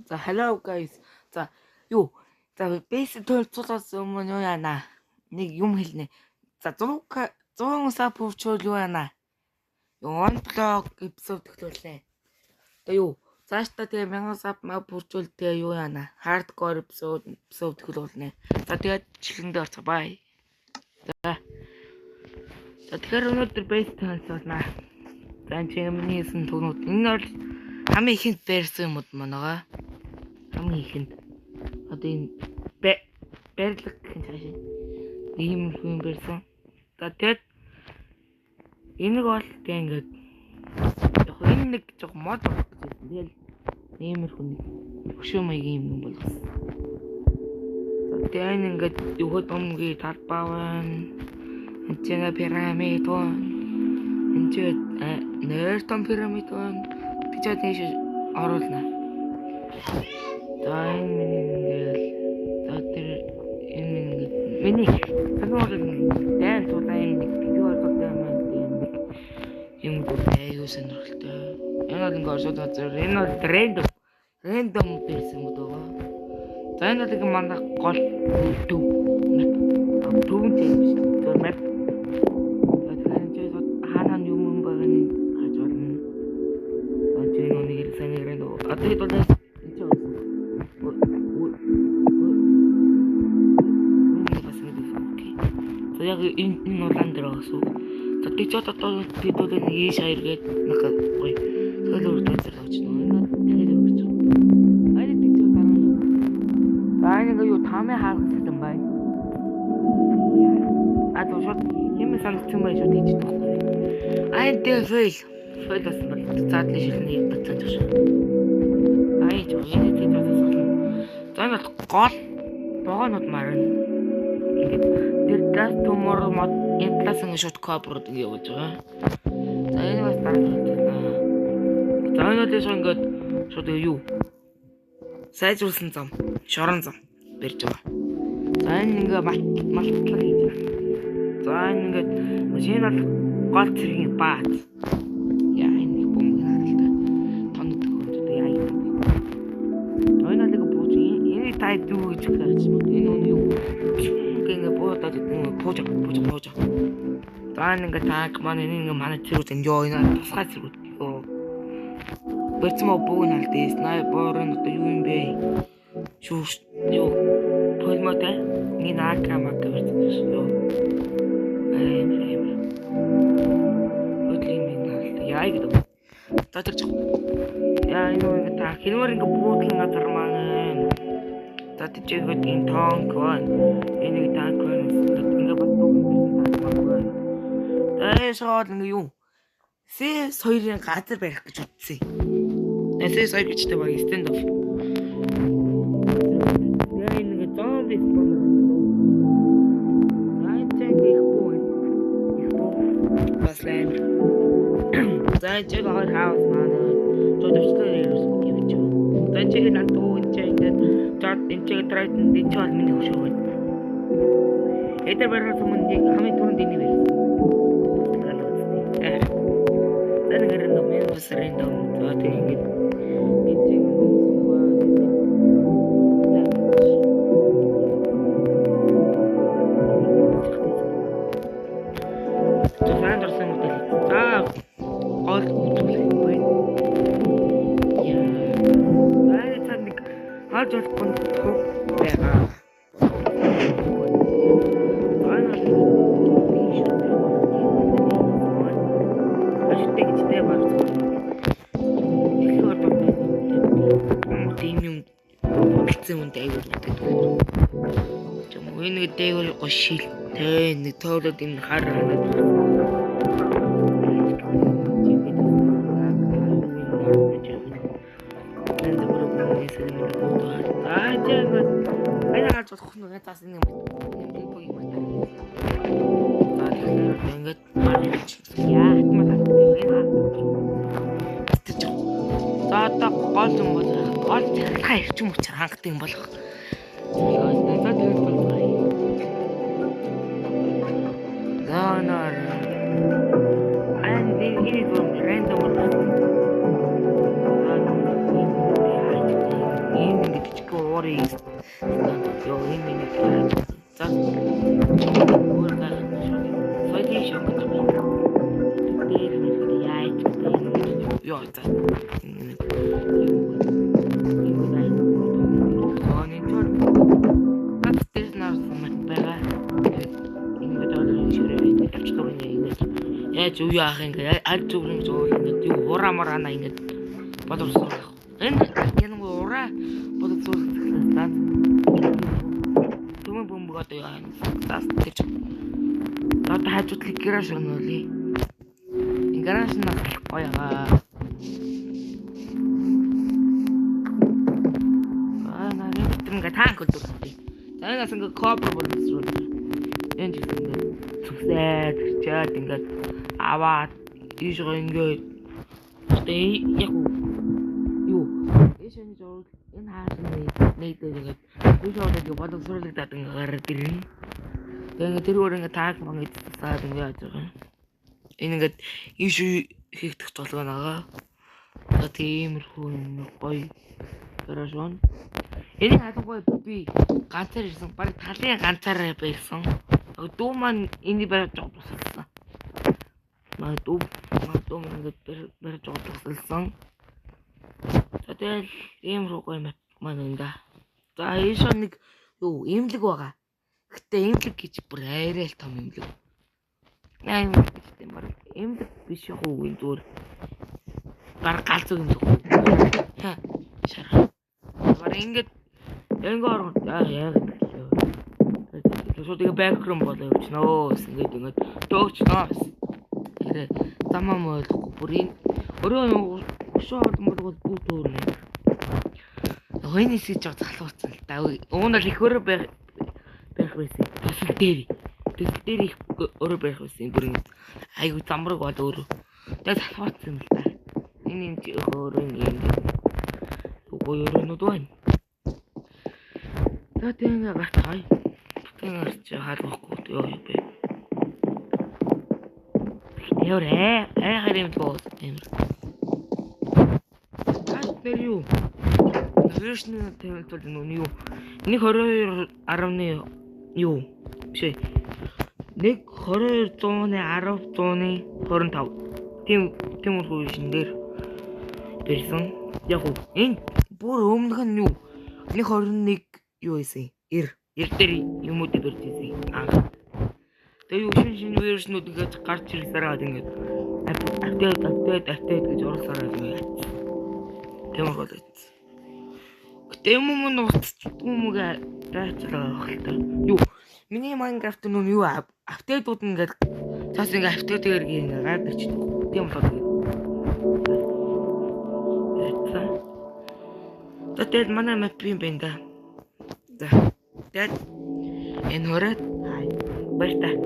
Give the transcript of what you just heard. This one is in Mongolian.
За hello guys. За юу? За base төлцүүлээс өмнө юу яана? Нэг юм хэлнэ. За 100 сап хөвчөөл юу яана? On blog episode төглүүлээ. Тэгээ юу? Цаашдаа тэгээ 1000 сап мап хөвчөөл тэгээ юу яана? Hardcore episode төглүүлнэ. За тэгээд чихэндээ орцгоо бай. За тэгэхээр өнөөдөр base төлцүүлнэ. За энэ миний хийсэн төгнүүд энэ бол хамгийн ихэнд барьсан юмуд манаага. Хамгийн ихэнд одоо энэ барилга гэх юм цааш ийм юм барьсан. За тэгэд энэ бол тэг ингээд яг энэ нэг жоо мод болох гэсэн. Тэгэл иймэрхүү нэг хөшөө маягийн юм болгосон. За тэг ингээд өгөөд өмнөгийн талбай байна. Энд пирамид байна. Энд нэртон пирамид байна. Тэгж тийш оруулна. За миний дан тулаа нэг видео оролцоо юм аюу сонирхолтой. Энэ бол ингээд оршууд газар энэ бол рандом байсан юм даа. За энэ бол манай гол дүүн тийм биш. Тэр мэт тэгэхээр ч хаана юм байгаа нь хаж болно. За тийм нэг ирсэн нэг рэндо. Одоо хэд бол яг энэ улаан дээр асуу. За тийч одоо бид нэг ийш хаяргээд нахаа гоё. Тэгэхээр өөртөө зэрэгч нөө тэгээд өгч. Айд тийч дараа. За энэ юу таамын хаалгасан байна. А то юм санагдсан байх шүү тийч тохтой. Айд дээр фейл болсон бол заадлын шилний бацсан гэж. Айд юу энэ тийч болсон. За энэ гол богонод марна. Тэр gas tomorrow мод энэ класс ингэ шот копрод ингэ явж байгаа. За энэ бас дараа. За энэ дэс ингээд шот юу? Сайжруулсан зам, шорон зам барьж байгаа. За энэ ингээ малтлаг хийж байгаа. За энэ ингээд машин бол гол цэргийн баат. Яа энэ бомб харалтай. Тоног төгөөд яа юм. Энэ нэг бууж энэ тай дүү гэж хэлж байна. Энэ нь юу? Ингээ боодод пуужа. За ингээ таак манай ингээ манай зэрэг энэ энэ тусгай зэрэг. Бэцмө богн алдээ снайпер нь одоо юу юм бэ? Шүүш юу полмота ни наакама гэж юу. Өдлин минь яа гэдэг. Татарч. Яа энэ ингээ та хинвэр ингээ буудлын газар маань. За тийчээд энэ танк байна. Энийг танк байна. Ингээ бас бүгд танк байна. Тэшоол ингээ юу? Сэс хоёрын газар барих гэж утсан. Сэс хоёр гэжтэй баг stand off. Яа ингээ зомби спон. Айчэг их боо. Бас лайм. За чиг хол хаус манай. Жодочтой юм чи. За чиг натуу чиг энэ трайт энэ чал миний хөшөө байна. Эдгээр барах юм нэг хамгийн түрүүнд энийг барьсан. Then get in the main was random. So I think it дэйгэр гошилтэй нэг тоолоод энэ хараад гол цахилгаан ирчим учраас хангалттай юм болох. Honor and it was random. stories. Yo, ini за өөр гарах шүү. Сойдын шок гэдэг. Тэр нэг яаж ёо за. Сони төр. Батэр нарсан байгаа. Ингээд одоо ширээ тавчдаг ингээд. Яаж юу яах ингээд аль зүгрэн зөөл ингээд юу хураамарана ингээд бодорсон. Энэ яг ураа бодорсон. Түмэн бөмбөг одоо яа юм. Тас гэж. Одоо хажуудлыг гараж өнөөлээ. Гараж нас гоёгаа. Нарийн битэрнгээ танк өдөртэй. Танаас ингээ копер боловсруулж. Энд ингээ зүгсээд чаад ингээ аваад ийшээ ингээ одоо яг юу эшэн жоо энэ хаасны нийтэд ингээ үүшээ боловсруулагдаад ингээ гараад ирнэ. Тэгээ тэр өөр ингээ тааг мангад цасаад ингээ яаж байгаа. Энэ ингээ ийшээ хийх толгой нагаа. За тиймэрхүү гоё гаражон. Энэ хадгой би ганцаар ирсэн. Бараг талын ганцаараа байсан. Дүү маань энийг барьж байгаа. Маа дүү ингээд барьж байгаа. Тэгэл иймэрхүү гоё маань энэ. За ийшээ нэг юу имлэг байгаа. Гэтэ имлэг гэж бүр арай л том имлэг. Наа юм баг имлэг биш юу энэ зүгээр бараг галзуу имлэг. Ха шара. Бараг ингээд орон яг тэгээ бэкграунд болоо явчихноо ингээд төөгчноо. Тэгээ замаа ойлгохгүй бүрийн өөрөө шууд мөргөл бүгд өөр. Хойнос гэж залхуулсан л да. Уунал их өөрөө байх байсан. Төсөл дээр их өөрөө байх байсан. Бүрийн айгу замбраг бол өөрөө. Тэгээ залхуулсан л да. Энэ өөрөө юм. Өөрөө байна. Тэгээ гацай. Тэгээ хаалгахгүй ёо юм бэ. Яурэ харин боос юм. Тэр юу? Вершны тэмэлтүүд нь юу? 122.10 юу? Биш. 122.10.25. Тиймэрхүү шин дээр бэрсэн. Яг уу энэ бүр өмнөх нь юу? 121 юу ийсэн? 90 дээр юм уу дэрдээсэн. Тэгээ юу шин вершнүүд ингээд гарч ирлээ ингээд апдейт гэж оруулсараа ингээд. Тиймэрхүү л. Гэтэ юм нууцдгүймгээ дайцлаа байх л та. Юу? Миний Minecraft нүн юу апдейтууд ингээд цаас ингээд апдейтээр ингээд гарч ирчихдэг. Тийм болоо. Тэгэл манай map юм байна да. За. Тэгэл энэ хөрөд баяртай.